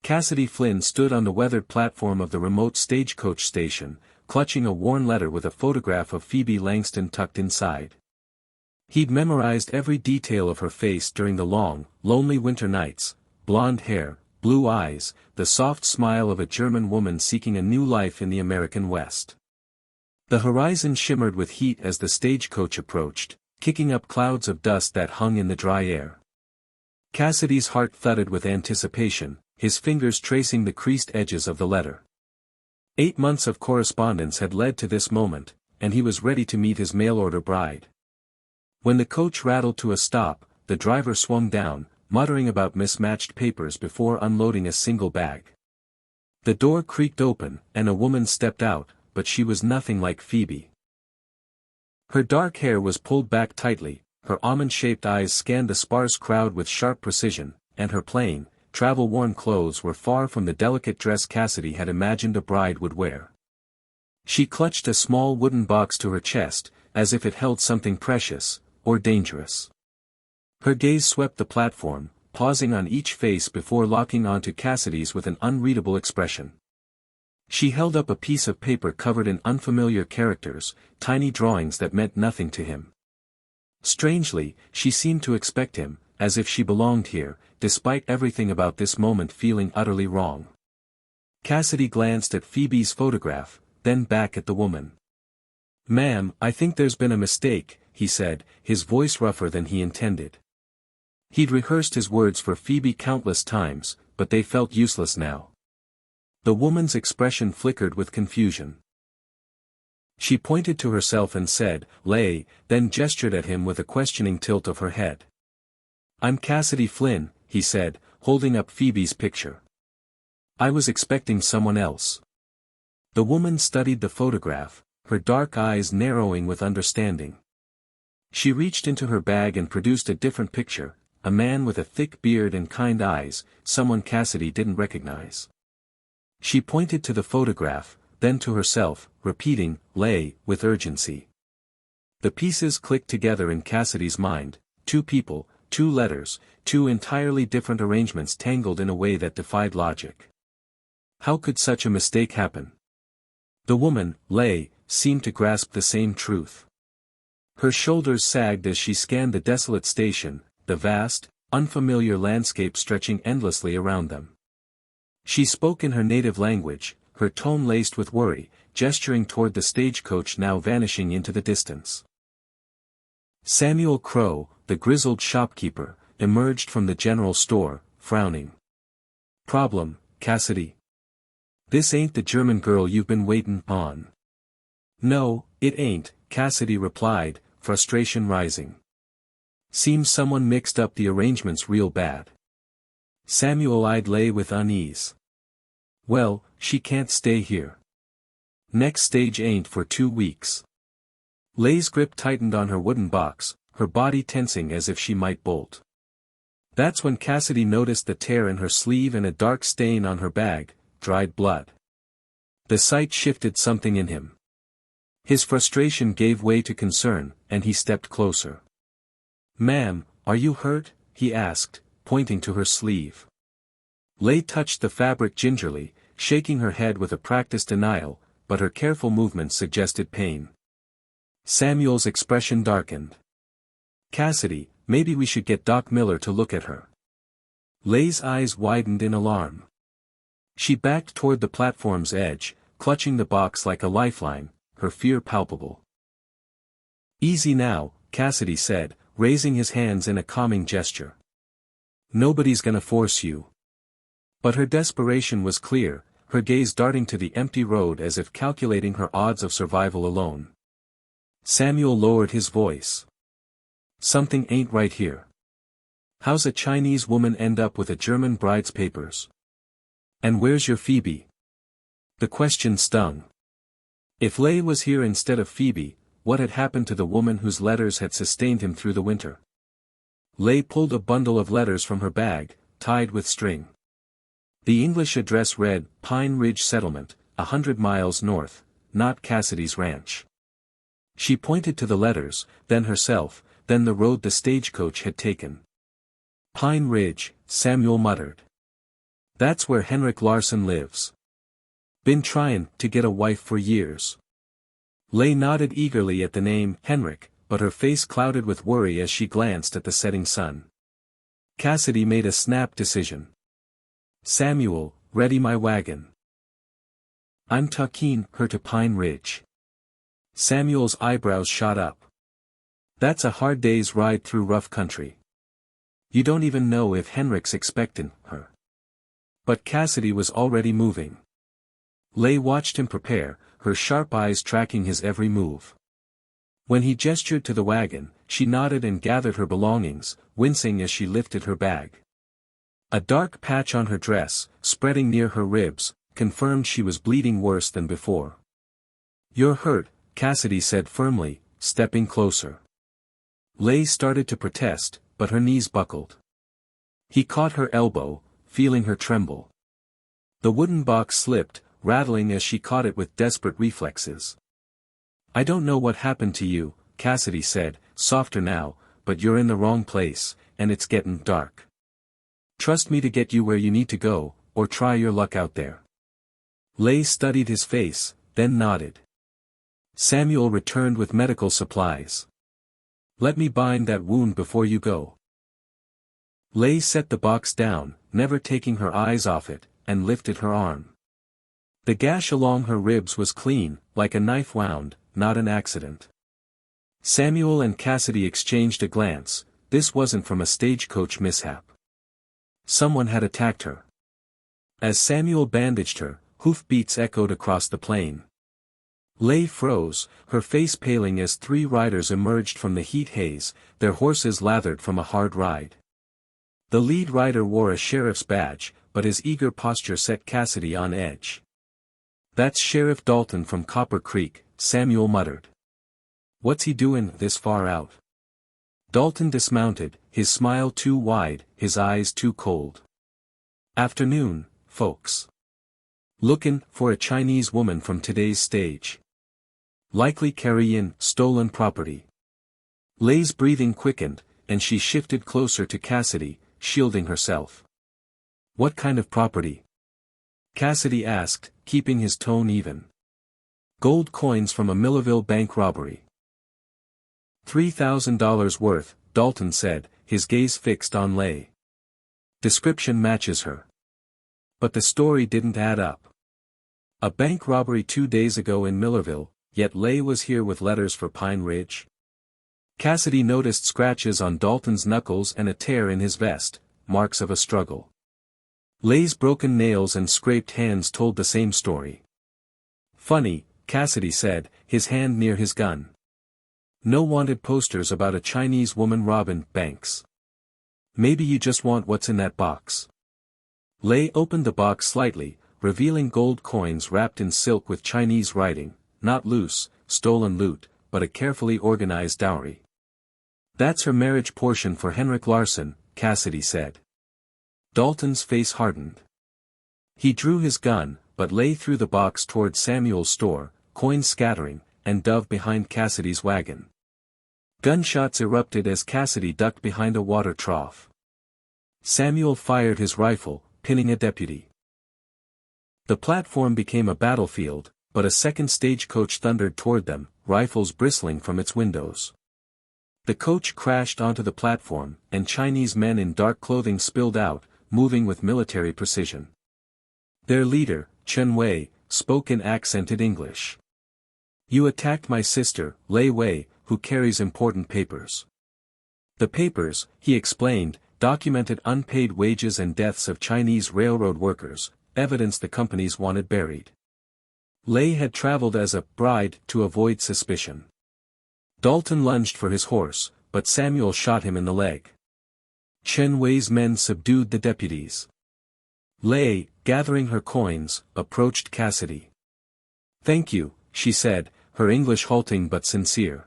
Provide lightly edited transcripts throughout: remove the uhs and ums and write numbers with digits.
Cassidy Flynn stood on the weathered platform of the remote stagecoach station, clutching a worn letter with a photograph of Phoebe Langston tucked inside. He'd memorized every detail of her face during the long, lonely winter nights: blonde hair, blue eyes, the soft smile of a German woman seeking a new life in the American West. The horizon shimmered with heat as the stagecoach approached, kicking up clouds of dust that hung in the dry air. Cassidy's heart thudded with anticipation, his fingers tracing the creased edges of the letter. 8 months of correspondence had led to this moment, and he was ready to meet his mail-order bride. When the coach rattled to a stop, the driver swung down, muttering about mismatched papers before unloading a single bag. The door creaked open, and a woman stepped out, but she was nothing like Phoebe. Her dark hair was pulled back tightly, her almond-shaped eyes scanned the sparse crowd with sharp precision, and her plain, travel-worn clothes were far from the delicate dress Cassidy had imagined a bride would wear. She clutched a small wooden box to her chest, as if it held something precious, or dangerous. Her gaze swept the platform, pausing on each face before locking onto Cassidy's with an unreadable expression. She held up a piece of paper covered in unfamiliar characters, tiny drawings that meant nothing to him. Strangely, she seemed to expect him, as if she belonged here, despite everything about this moment feeling utterly wrong. Cassidy glanced at Phoebe's photograph, then back at the woman. "Ma'am, I think there's been a mistake," he said, his voice rougher than he intended. He'd rehearsed his words for Phoebe countless times, but they felt useless now. The woman's expression flickered with confusion. She pointed to herself and said, "Lay," then gestured at him with a questioning tilt of her head. "I'm Cassidy Flynn," he said, holding up Phoebe's picture. "I was expecting someone else." The woman studied the photograph, her dark eyes narrowing with understanding. She reached into her bag and produced a different picture, a man with a thick beard and kind eyes, someone Cassidy didn't recognize. She pointed to the photograph, then to herself, repeating, "Lay," with urgency. The pieces clicked together in Cassidy's mind: 2 people, 2 letters, 2 entirely different arrangements tangled in a way that defied logic. How could such a mistake happen? The woman, Lay, seemed to grasp the same truth. Her shoulders sagged as she scanned the desolate station, the vast, unfamiliar landscape stretching endlessly around them. She spoke in her native language, her tone laced with worry, gesturing toward the stagecoach now vanishing into the distance. Samuel Crow, the grizzled shopkeeper, emerged from the general store, frowning. "Problem, Cassidy? This ain't the German girl you've been waitin' on." "No, it ain't," Cassidy replied, frustration rising. "Seems someone mixed up the arrangements real bad." Samuel eyed Lay with unease. "Well, she can't stay here. Next stage ain't for 2 weeks." Lay's grip tightened on her wooden box, her body tensing as if she might bolt. That's when Cassidy noticed the tear in her sleeve and a dark stain on her bag, dried blood. The sight shifted something in him. His frustration gave way to concern, and he stepped closer. "Ma'am, are you hurt?" he asked, pointing to her sleeve. Lay touched the fabric gingerly, shaking her head with a practiced denial, but her careful movements suggested pain. Samuel's expression darkened. "Cassidy, maybe we should get Doc Miller to look at her." Lay's eyes widened in alarm. She backed toward the platform's edge, clutching the box like a lifeline, her fear palpable. "Easy now," Cassidy said, raising his hands in a calming gesture. "Nobody's gonna force you." But her desperation was clear, her gaze darting to the empty road as if calculating her odds of survival alone. Samuel lowered his voice. "Something ain't right here. How's a Chinese woman end up with a German bride's papers? And where's your Phoebe?" The question stung. If Lay was here instead of Phoebe, what had happened to the woman whose letters had sustained him through the winter? Lay pulled a bundle of letters from her bag, tied with string. The English address read, Pine Ridge Settlement, 100 miles north, not Cassidy's ranch. She pointed to the letters, then herself, then the road the stagecoach had taken. "Pine Ridge," Samuel muttered. That's where Henrik Larsson lives. Been trying to get a wife for years. Li nodded eagerly at the name Henrik, but her face clouded with worry as she glanced at the setting sun. Cassidy made a snap decision. Samuel, ready my wagon. I'm taking her to Pine Ridge. Samuel's eyebrows shot up. That's a hard day's ride through rough country. You don't even know if Henrik's expecting her. But Cassidy was already moving. Li watched him prepare, her sharp eyes tracking his every move. When he gestured to the wagon, she nodded and gathered her belongings, wincing as she lifted her bag. A dark patch on her dress, spreading near her ribs, confirmed she was bleeding worse than before. You're hurt, Cassidy said firmly, stepping closer. Li started to protest, but her knees buckled. He caught her elbow, feeling her tremble. The wooden box slipped, rattling as she caught it with desperate reflexes. I don't know what happened to you, Cassidy said, softer now, but you're in the wrong place, and it's getting dark. Trust me to get you where you need to go, or try your luck out there. Li studied his face, then nodded. Samuel returned with medical supplies. Let me bind that wound before you go. Li set the box down, never taking her eyes off it, and lifted her arm. The gash along her ribs was clean, like a knife wound, not an accident. Samuel and Cassidy exchanged a glance. This wasn't from a stagecoach mishap. Someone had attacked her. As Samuel bandaged her, hoofbeats echoed across the plain. Li froze, her face paling as three riders emerged from the heat haze, their horses lathered from a hard ride. The lead rider wore a sheriff's badge, but his eager posture set Cassidy on edge. That's Sheriff Dalton from Copper Creek, Samuel muttered. What's he doing this far out? Dalton dismounted, his smile too wide, his eyes too cold. Afternoon, folks. Looking for a Chinese woman from today's stage. Likely carrying stolen property. Li's breathing quickened, and she shifted closer to Cassidy, shielding herself. What kind of property? Cassidy asked, keeping his tone even. Gold coins from a Millerville bank robbery. $3,000 worth, Dalton said, his gaze fixed on Li. Description matches her. But the story didn't add up. A bank robbery 2 days ago in Millerville, yet Li was here with letters for Pine Ridge. Cassidy noticed scratches on Dalton's knuckles and a tear in his vest, marks of a struggle. Li's broken nails and scraped hands told the same story. Funny, Cassidy said, his hand near his gun. No wanted posters about a Chinese woman robbing banks. Maybe you just want what's in that box. Li opened the box slightly, revealing gold coins wrapped in silk with Chinese writing, not loose, stolen loot, but a carefully organized dowry. That's her marriage portion for Henrik Larsson, Cassidy said. Dalton's face hardened. He drew his gun, but Li threw the box toward Samuel's store, coins scattering, and dove behind Cassidy's wagon. Gunshots erupted as Cassidy ducked behind a water trough. Samuel fired his rifle, pinning a deputy. The platform became a battlefield, but a second stagecoach thundered toward them, rifles bristling from its windows. The coach crashed onto the platform, and Chinese men in dark clothing spilled out, moving with military precision. Their leader, Li Wei, spoke in accented English. You attacked my sister, Li Wei, who carries important papers. The papers, he explained, documented unpaid wages and deaths of Chinese railroad workers, evidence the companies wanted buried. Li had traveled as a bride to avoid suspicion. Dalton lunged for his horse, but Samuel shot him in the leg. Li Wei's men subdued the deputies. Li, gathering her coins, approached Cassidy. Thank you, she said, her English halting but sincere.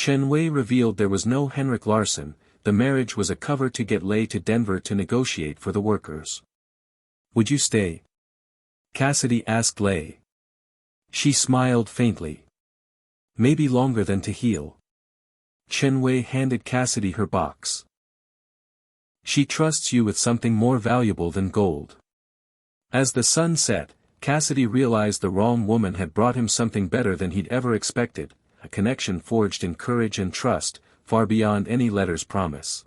Li Wei revealed there was no Henrik Larsson, the marriage was a cover to get Li to Denver to negotiate for the workers. Would you stay? Cassidy asked Li. She smiled faintly. Maybe longer than to heal. Li Wei handed Cassidy her box. She trusts you with something more valuable than gold. As the sun set, Cassidy realized the wrong woman had brought him something better than he'd ever expected, a connection forged in courage and trust, far beyond any letter's promise.